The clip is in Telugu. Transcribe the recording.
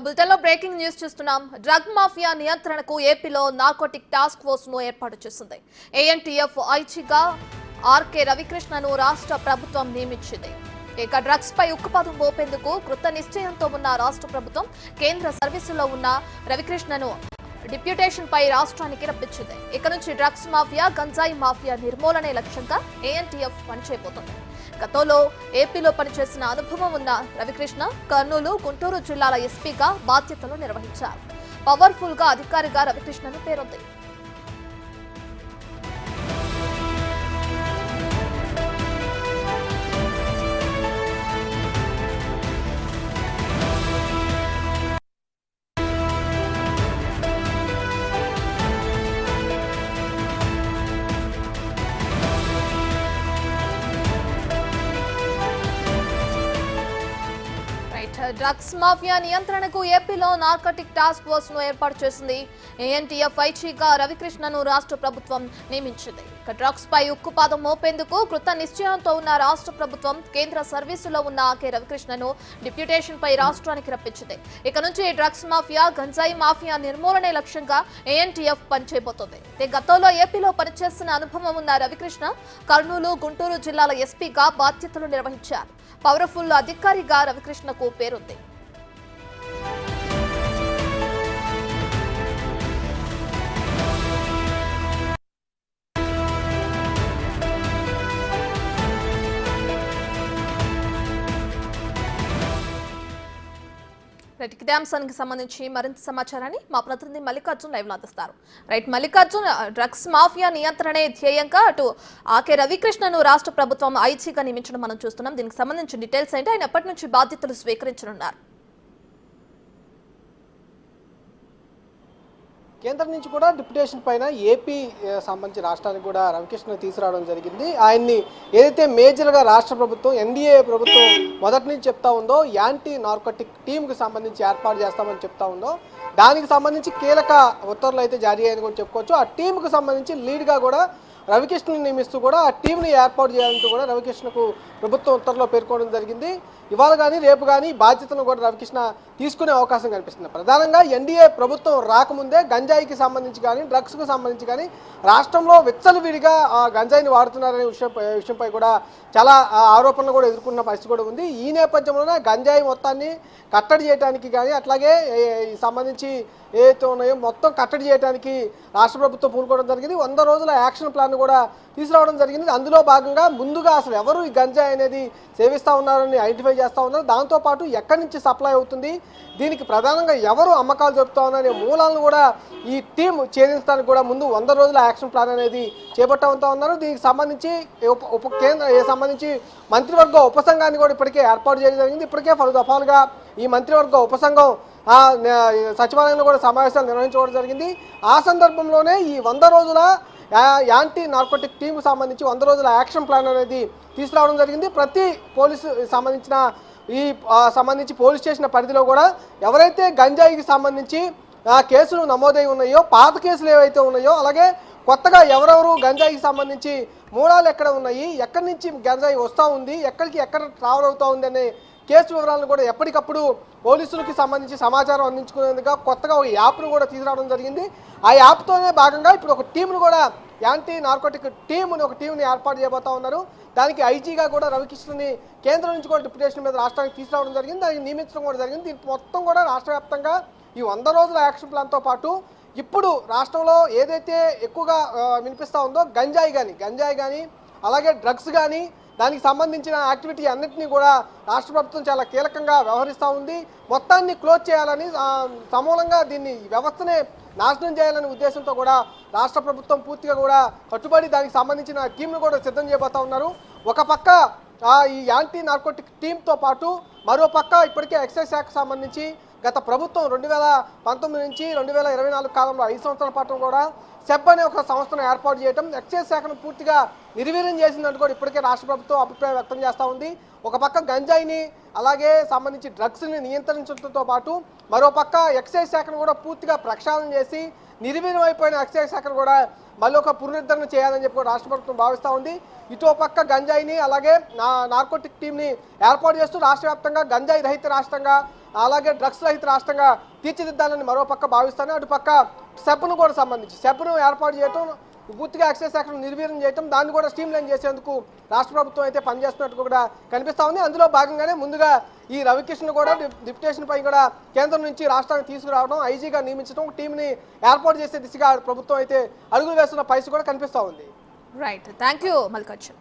బులెటిన్లో బ్రేకింగ్ న్యూస్ చూస్తున్నాం. డ్రగ్ మాఫియా నియంత్రణకు ఏపీలో నార్కోటిక్ టాస్క్ ఫోర్స్ ను ఏర్పాటు చేసింది. ఏఎన్టీఎఫ్ ఐజీగా ఆర్కే రవికృష్ణను రాష్ట్ర ప్రభుత్వం నియమించింది. ఇక డ్రగ్స్ పై ఉక్కుపాదం మోపేందుకు కృత నిశ్చయంతో ఉన్న రాష్ట్ర ప్రభుత్వం కేంద్ర సర్వీసులో ఉన్న రవికృష్ణను డిప్యూటేషన్ పై రాష్ట్రానికి రప్పించింది. ఇక నుంచి డ్రగ్స్ మాఫియా, గంజాయి మాఫియా నిర్మూలనే లక్ష్యంగా ఏఎన్టీఎఫ్ పనిచేయబోతోంది. గతంలో ఏపీలో పనిచేసిన అనుభవం ఉన్న రవికృష్ణ కర్నూలు, గుంటూరు జిల్లాల ఎస్పీగా బాధ్యతలు నిర్వహించారు. పవర్ఫుల్ గా అధికారిగా రవికృష్ణను పేరొంది. డ్రగ్స్ మాఫియా నియంత్రణకు ఏపీలో నార్కోటిక్ టాస్క్ ఫోర్స్ ను ఏర్పాటు చేసింది. ఏఎన్టీఎఫ్ ఐజీగా రవికృష్ణను రాష్ట్ర ప్రభుత్వం నియమించింది. డ్రగ్స్ పై ఉక్కుపాదం మోపేందుకు కృత నిశ్చయంతో ఉన్న రాష్ట్ర ప్రభుత్వం కేంద్ర సర్వీసులో ఉన్న ఆకే రవికృష్ణను డిప్యూటేషన్ పై రాష్ట్రానికి రప్పించింది. ఇక నుంచి డ్రగ్స్ మాఫియా, గంజాయి మాఫియా నిర్మూలనే లక్ష్యంగా ఏఎన్టీఎఫ్ పనిచేయబోతోంది. గతంలో ఏపీలో పనిచేసిన అనుభవం ఉన్న రవికృష్ణ కర్నూలు, గుంటూరు జిల్లాల ఎస్పీగా బాధ్యతలు నిర్వహించారు. పవర్ఫుల్ అధికారిగా రవికృష్ణకు పేరుంది. ఇదే అంశానికి సంబంధించి మరింత సమాచారాన్ని మా ప్రతినిధి మల్లికార్జున్ లైవ్ లో అందిస్తారు. మల్లికార్జున్, డ్రగ్స్ మాఫియా నియంత్రణే ధ్యేయంగా అటు ఆకే రవికృష్ణను రాష్ట్ర ప్రభుత్వం ఐజీగా నియమించడం మనం చూస్తున్నాం. దీనికి సంబంధించిన డీటెయిల్స్ ఏంటి, ఆయన ఎప్పటి నుంచి బాధ్యతలు స్వీకరించనున్నారు? కేంద్రం నుంచి కూడా డిప్యుటేషన్ పైన ఏపీ సంబంధించి రాష్ట్రానికి కూడా రవికృష్ణ తీసుకురావడం జరిగింది. ఆయన్ని ఏదైతే మేజర్గా రాష్ట్ర ప్రభుత్వం, ఎన్డీఏ ప్రభుత్వం మొదటి నుంచి చెప్తా ఉందో యాంటీ నార్కోటిక్ టీంకి సంబంధించి ఏర్పాటు చేస్తామని చెప్తా ఉందో, దానికి సంబంధించి కీలక ఉత్తర్వులు అయితే జారీ అయ్యాయని కూడా చెప్పుకోవచ్చు. ఆ టీంకు సంబంధించి లీడ్గా కూడా రవికృష్ణను నియమిస్తూ కూడా ఆ టీంని ఏర్పాటు చేయాలంటూ కూడా రవికృష్ణకు ప్రభుత్వం ఉత్తర్వులో పేర్కొనడం జరిగింది. ఇవాళ కానీ రేపు కానీ బాధ్యతను కూడా రవికృష్ణ తీసుకునే అవకాశం కనిపిస్తుంది. ప్రధానంగా ఎన్డీఏ ప్రభుత్వం రాకముందే గంజాయికి సంబంధించి కానీ, డ్రగ్స్కు సంబంధించి కానీ రాష్ట్రంలో విచ్చలవిడిగా గంజాయిని వాడుతున్నారనే విషయంపై కూడా చాలా ఆరోపణలు కూడా ఎదుర్కొన్న పరిస్థితి కూడా ఉంది. ఈ నేపథ్యంలోనే గంజాయి మొత్తాన్ని కట్టడి చేయడానికి కానీ, అట్లాగే సంబంధించి ఏదైతే ఉన్నాయో మొత్తం కట్టడి చేయడానికి రాష్ట్ర ప్రభుత్వం పూనుకోవడం జరిగింది. 100 రోజుల యాక్షన్ ప్లాన్ కూడా తీసుకురావడం జరిగింది. అందులో భాగంగా ముందుగా అసలు ఎవరు ఈ గంజాయి అనేది సేవిస్తూ ఉన్నారని ఐడెంటిఫై చేస్తూ ఉన్నారు. దాంతోపాటు ఎక్కడి నుంచి సప్లై అవుతుంది, దీనికి ప్రధానంగా ఎవరు అమ్మకాలు జరుపుతా ఉన్నారనే మూలాలను కూడా ఈ టీం ఛేదించడానికి కూడా ముందు 100 రోజుల యాక్షన్ ప్లాన్ అనేది చేపట్టవుతా ఉన్నారు. దీనికి సంబంధించి సంబంధించి మంత్రివర్గ ఉపసంఘాన్ని కూడా ఇప్పటికే ఏర్పాటు చేయడం జరిగింది. ఇప్పటికే పలు దఫాలుగా ఈ మంత్రివర్గ ఉపసంఘం సచివాలయంలో కూడా సమావేశాలు నిర్వహించుకోవడం జరిగింది. ఆ సందర్భంలోనే ఈ 100 రోజుల యాంటీ నార్కోటిక్ టీంకు సంబంధించి 100 రోజుల యాక్షన్ ప్లాన్ అనేది తీసుకురావడం జరిగింది. ప్రతి పోలీసు సంబంధించి పోలీస్ స్టేషన్ పరిధిలో కూడా ఎవరైతే గంజాయికి సంబంధించి కేసులు నమోదై ఉన్నాయో, పాత కేసులు ఏవైతే ఉన్నాయో, అలాగే కొత్తగా ఎవరెవరు గంజాయికి సంబంధించి మూలాలు ఎక్కడ ఉన్నాయి, ఎక్కడి నుంచి గంజాయి వస్తూ ఉంది, ఎక్కడ ట్రావెల్ అవుతూ ఉంది అనే కేసు వివరాలను కూడా ఎప్పటికప్పుడు పోలీసులకి సంబంధించి సమాచారం అందించుకునేందుకు కొత్తగా ఒక యాప్ను కూడా తీసుకురావడం జరిగింది. ఆ యాప్తోనే భాగంగా ఇప్పుడు ఒక టీంను కూడా, యాంటీ నార్కోటిక్ ఒక టీంని ఏర్పాటు చేయబోతా ఉన్నారు. దానికి ఐజీగా కూడా రవికృష్ణని కేంద్రం నుంచి కూడా డిప్యుటేషన్ మీద రాష్ట్రానికి తీసుకురావడం జరిగింది. దానికి నియమించడం కూడా జరిగింది. దీనికి మొత్తం కూడా రాష్ట్ర వ్యాప్తంగా ఈ 100 రోజుల యాక్షన్ ప్లాన్తో పాటు ఇప్పుడు రాష్ట్రంలో ఏదైతే ఎక్కువగా వినిపిస్తూ ఉందో గంజాయి కానీ అలాగే డ్రగ్స్ కానీ, దానికి సంబంధించిన యాక్టివిటీ అన్నింటినీ కూడా రాష్ట్ర ప్రభుత్వం చాలా కీలకంగా వ్యవహరిస్తూ ఉంది. మొత్తాన్ని క్లోజ్ చేయాలని, సమూలంగా దీన్ని వ్యవస్థనే నాశనం చేయాలనే ఉద్దేశంతో కూడా రాష్ట్ర ప్రభుత్వం పూర్తిగా కూడా కట్టుబడి దానికి సంబంధించిన టీంను కూడా సిద్ధం చేయబోతా ఉన్నారు. ఒక పక్క ఈ యాంటీ నార్కోటిక్ టీంతో పాటు మరో పక్క ఇప్పటికే ఎక్సైజ్ శాఖకు సంబంధించి గత ప్రభుత్వం 2019 నుంచి 2024 కాలంలో 5 సంవత్సరాల పాటు కూడా సెబ్ అనే ఒక సంస్థను ఏర్పాటు చేయడం, ఎక్సైజ్ శాఖను పూర్తిగా నిర్వీర్యం చేసిందంటూ కూడా ఇప్పటికే రాష్ట్ర ప్రభుత్వం అభిప్రాయం వ్యక్తం చేస్తూ ఉంది. ఒక పక్క గంజాయిని అలాగే సంబంధించి డ్రగ్స్ని నియంత్రించడంతో పాటు మరో పక్క ఎక్సైజ్ శాఖను కూడా పూర్తిగా ప్రక్షాళన చేసి నిర్వీర్యం అయిపోయిన ఎక్సైజ్ శాఖను కూడా మళ్ళీ ఒక పునరుద్ధరణ చేయాలని చెప్పి రాష్ట్ర ప్రభుత్వం భావిస్తూ ఉంది. ఇటో పక్క గంజాయిని అలాగే నార్కోటిక్ టీంని ఏర్పాటు చేస్తూ రాష్ట్ర వ్యాప్తంగా గంజాయి రహిత రాష్ట్రంగా అలాగే డ్రగ్స్ రహిత రాష్ట్రంగా తీర్చిదిద్దాలని మరోపక్క భావిస్తాను. అటుపక్క సెప్ను కూడా సంబంధించి సెప్ను ఏర్పాటు చేయడం, పూర్తిగా ఎక్సైజ్ శాఖను నిర్వీర్యం చేయడం, దాన్ని కూడా స్ట్రీమ్ లైన్ చేసేందుకు రాష్ట్ర ప్రభుత్వం అయితే పనిచేస్తున్నట్టు కూడా కనిపిస్తూ ఉంది. అందులో భాగంగానే ముందుగా ఈ రవికృష్ణ కూడా డిప్యుటేషన్ పై కూడా కేంద్రం నుంచి రాష్ట్రానికి తీసుకురావడం, ఐజీగా నియమించడం, టీంని ఏర్పాటు చేసే దిశగా ప్రభుత్వం అయితే అడుగులు వేస్తున్న పరిస్థితి కూడా కనిపిస్తూ ఉంది. Right, thank you Mallikarjun.